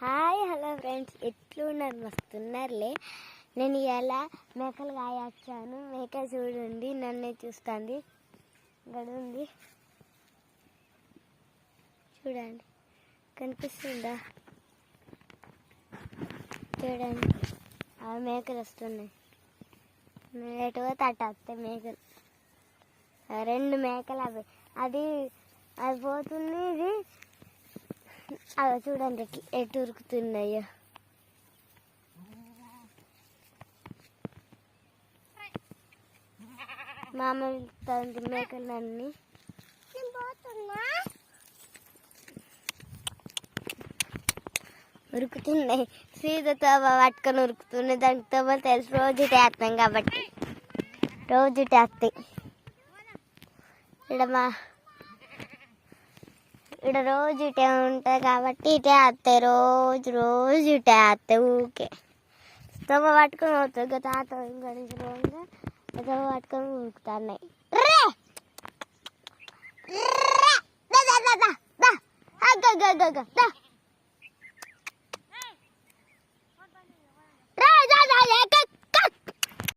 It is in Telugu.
హాయ్ హలో ఫ్రెండ్స్, ఎట్లున్నారు? మస్తున్నారులే. నేను ఇలా మేకలు కాయొచ్చాను. మేక చూడండి, నన్నే చూస్తుంది. గడుంది చూడండి, కనిపిస్తుందా? చూడండి, ఆ మేకలు వస్తున్నాయి. ఎటు తట్ట వస్తాయి మేకలు. రెండు మేకలు అవి అది అది పోతుంది. ఇది అవి చూడండి ఎటు ఉరుకుతున్నాయో. మా అమ్మ వెళ్తుంది మేకలన్నీ. ఉరుకుతున్నాయి, సీతతో పట్టుకొని ఉరుకుతున్నాయి. దానితో తెలుసు, రోజు టేస్తాం కాబట్టి రోజు టేస్తాయి. ఇక్కడ రోజు ఇటే ఉంటుంది కాబట్టి ఇటే వస్తాయి. రోజు ఇటే వస్తాయి. ఊకే తవ్వ పట్టుకొని పోతాయి. ఇంకా తాత ఇంకా రోజుగా తవ్వ పట్టుకొని ఉరుకుతున్నాయి. దా